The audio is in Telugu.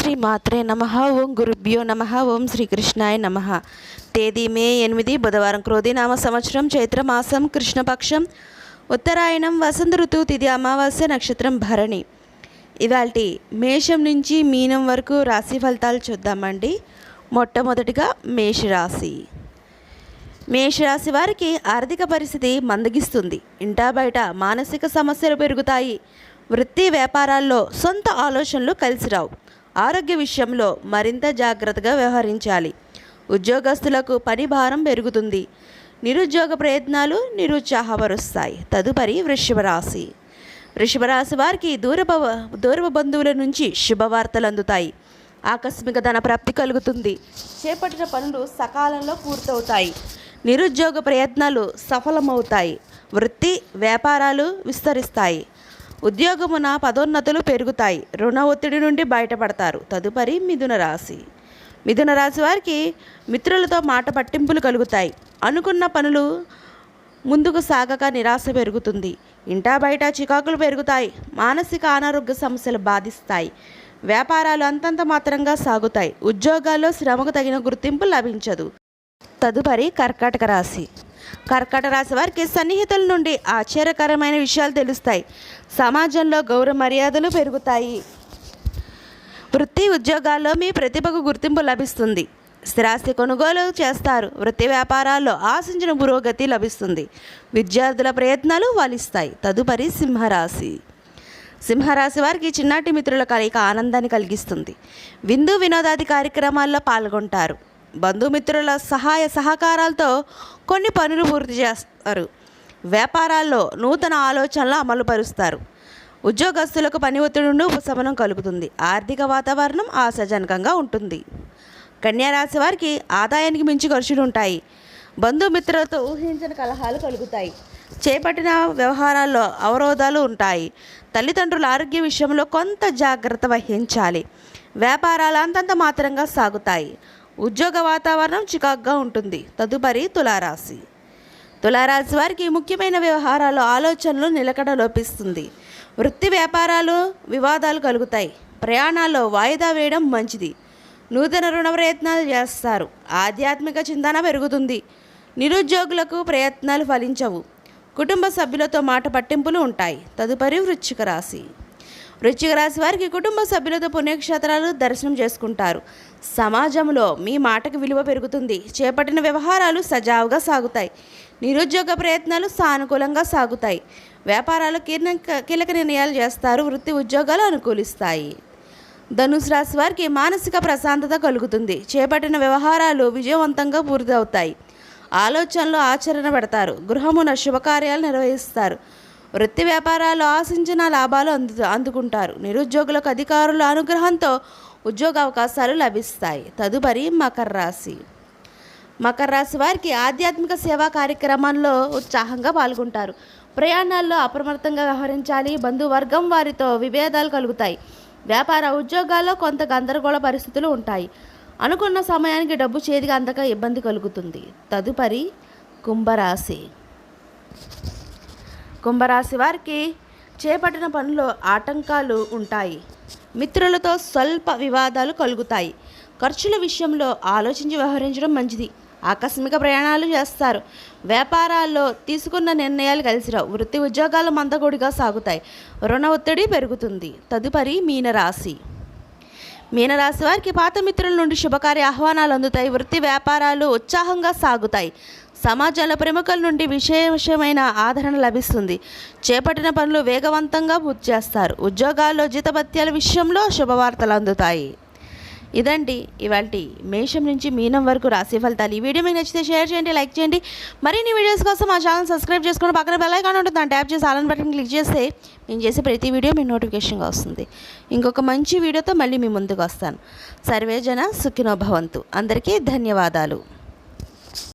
శ్రీ మాత్రే నమః. ఓం గురుభ్యో నమః. ఓం శ్రీకృష్ణాయ నమః. తేదీ మే 8 బుధవారం, క్రోధినామ సంవత్సరం, చైత్రమాసం, కృష్ణపక్షం, ఉత్తరాయణం, వసంత ఋతువు, తిథి అమావాస్య, నక్షత్రం భరణి. ఇవాల్టి మేషం నుంచి మీనం వరకు రాశి ఫలితాలు చూద్దామండి. మొట్టమొదటిగా మేషరాశి. మేషరాశి వారికి ఆర్థిక పరిస్థితి మందగిస్తుంది. ఇంటా బయట మానసిక సమస్యలు పెరుగుతాయి. వృత్తి వ్యాపారాల్లో సొంత ఆలోచనలు కలిసిరావు. ఆరోగ్య విషయంలో మరింత జాగ్రత్తగా వ్యవహరించాలి. ఉద్యోగస్తులకు పని భారం పెరుగుతుంది. నిరుద్యోగ ప్రయత్నాలు నిరుత్సాహపరుస్తాయి. తదుపరి వృషభ రాశి. వృషభ రాశి వారికి దూరపు బంధువుల నుంచి శుభవార్తలు అందుతాయి. ఆకస్మిక ధన ప్రాప్తి కలుగుతుంది. చేపట్టిన పనులు సకాలంలో పూర్తవుతాయి. నిరుద్యోగ ప్రయత్నాలు సఫలమవుతాయి. వృత్తి వ్యాపారాలు విస్తరిస్తాయి. ఉద్యోగమున పదోన్నతులు పెరుగుతాయి. రుణ ఒత్తిడి నుండి బయటపడతారు. తదుపరి మిథున రాశి. మిథున రాశి వారికి మిత్రులతో మాట పట్టింపులు కలుగుతాయి. అనుకున్న పనులు ముందుకు సాగక నిరాశ పెరుగుతుంది. ఇంటా బయట చికాకులు పెరుగుతాయి. మానసిక అనారోగ్య సమస్యలు బాధిస్తాయి. వ్యాపారాలు అంతంత మాత్రంగా సాగుతాయి. ఉద్యోగాల్లో శ్రమకు తగిన గుర్తింపు లభించదు. తదుపరి కర్కాటక రాశి. కర్కాటక రాశి వారికి సన్నిహితుల నుండి ఆశ్చర్యకరమైన విషయాలు తెలుస్తాయి. సమాజంలో గౌరవ మర్యాదలు పెరుగుతాయి. వృత్తి ఉద్యోగాల్లో మీ ప్రతిభకు గుర్తింపు లభిస్తుంది. స్థిరాస్తి కొనుగోలు చేస్తారు. వృత్తి వ్యాపారాల్లో ఆశించిన పురోగతి లభిస్తుంది. విద్యార్థుల ప్రయత్నాలు ఫలిస్తాయి. తదుపరి సింహరాశి. సింహరాశి వారికి చిన్నాటి మిత్రుల కలయిక ఆనందాన్ని కలిగిస్తుంది. విందు వినోదాది కార్యక్రమాల్లో పాల్గొంటారు. బంధుమిత్రుల సహాయ సహకారాలతో కొన్ని పనులు పూర్తి చేస్తారు. వ్యాపారాల్లో నూతన ఆలోచనలు అమలుపరుస్తారు. ఉద్యోగస్తులకు పని ఒత్తిడి నుండి ఉపశమనం కలుగుతుంది. ఆర్థిక వాతావరణం ఆశాజనకంగా ఉంటుంది. కన్యారాశి వారికి ఆదాయానికి మించి ఖర్చులు ఉంటాయి. బంధుమిత్రులతో ఊహించని కలహాలు కలుగుతాయి. చేపట్టిన వ్యవహారాల్లో అవరోధాలు ఉంటాయి. తల్లిదండ్రుల ఆరోగ్య విషయంలో కొంత జాగ్రత్త వహించాలి. వ్యాపారాలు అంతంత మాత్రంగా సాగుతాయి. ఉద్యోగ వాతావరణం చికాకుగా ఉంటుంది. తదుపరి తులారాశి. తులారాశి వారికి ముఖ్యమైన వ్యవహారాలు ఆలోచనలు నిలకడ లోపిస్తుంది. వృత్తి వ్యాపారాలు వివాదాలు కలుగుతాయి. ప్రయాణాల్లో వాయిదా వేయడం మంచిది. నూతన రుణ ప్రయత్నాలు చేస్తారు. ఆధ్యాత్మిక చింతన పెరుగుతుంది. నిరుద్యోగులకు ప్రయత్నాలు ఫలించవు. కుటుంబ సభ్యులతో మాట పట్టింపులు ఉంటాయి. తదుపరి వృశ్చిక రాశి. వృశ్చిక రాశి వారికి కుటుంబ సభ్యులతో పుణ్యక్షేత్రాలు దర్శనం చేసుకుంటారు. సమాజంలో మీ మాటకు విలువ పెరుగుతుంది. చేపట్టిన వ్యవహారాలు సజావుగా సాగుతాయి. నిరుద్యోగ ప్రయత్నాలు సానుకూలంగా సాగుతాయి. వ్యాపారాలు కీలక నిర్ణయాలు చేస్తారు. వృత్తి ఉద్యోగాలు అనుకూలిస్తాయి. ధనుసు రాశి వారికి మానసిక ప్రశాంతత కలుగుతుంది. చేపట్టిన వ్యవహారాలు విజయవంతంగా పూర్తవుతాయి. ఆలోచనలు ఆచరణ పెడతారు. గృహమున శుభకార్యాలు నిర్వహిస్తారు. వృత్తి వ్యాపారాలు ఆశించిన లాభాలు అందుకుంటారు. నిరుద్యోగులకు అధికారుల అనుగ్రహంతో ఉద్యోగ అవకాశాలు లభిస్తాయి. తదుపరి మకర రాశి. మకర రాశి వారికి ఆధ్యాత్మిక సేవా కార్యక్రమాల్లో ఉత్సాహంగా పాల్గొంటారు. ప్రయాణాల్లో అప్రమత్తంగా వ్యవహరించాలి. బంధువర్గం వారితో విభేదాలు కలుగుతాయి. వ్యాపార ఉద్యోగాల్లో కొంత గందరగోళ పరిస్థితులు ఉంటాయి. అనుకున్న సమయానికి డబ్బు చేతికి అందక ఇబ్బంది కలుగుతుంది. తదుపరి కుంభరాశి. కుంభరాశి వారికి చేపట్టిన పనుల్లో ఆటంకాలు ఉంటాయి. మిత్రులతో స్వల్ప వివాదాలు కలుగుతాయి. ఖర్చుల విషయంలో ఆలోచించి వ్యవహరించడం మంచిది. ఆకస్మిక ప్రయాణాలు చేస్తారు. వ్యాపారాల్లో తీసుకున్న నిర్ణయాలు కలిసిరావు. వృత్తి ఉద్యోగాలు మందకొడిగా సాగుతాయి. రుణ ఒత్తిడి పెరుగుతుంది. తదుపరి మీనరాశి. మీనరాశి వారికి పాత మిత్రుల నుండి శుభకార్య ఆహ్వానాలు అందుతాయి. వృత్తి వ్యాపారాలు ఉత్సాహంగా సాగుతాయి. సమాజంలో ప్రముఖుల నుండి విశేషమైన ఆదరణ లభిస్తుంది. చేపట్టిన పనులు వేగవంతంగా పూర్తి చేస్తారు. ఉద్యోగాల్లో జీతభత్యాల విషయంలో శుభవార్తలు అందుతాయి. ఇదండి ఇవాల్టి మేషం నుంచి మీనం వరకు రాశి ఫలితాలు. ఈ వీడియో మీకు నచ్చితే షేర్ చేయండి, లైక్ చేయండి. మరిన్ని వీడియోస్ కోసం మా ఛానల్ సబ్స్క్రైబ్ చేసుకుని పక్కన బెల్ ఐకాన్ ఉంటుంది. దాన్ని ట్యాప్ చేసి ఆల్ అని బటన్ క్లిక్ చేస్తే నేను చేసే ప్రతి వీడియో మీ నోటిఫికేషన్గా వస్తుంది. ఇంకొక మంచి వీడియోతో మళ్ళీ మీ ముందుకు వస్తాను. సర్వే జన సుఖినో భవంతు. అందరికీ ధన్యవాదాలు.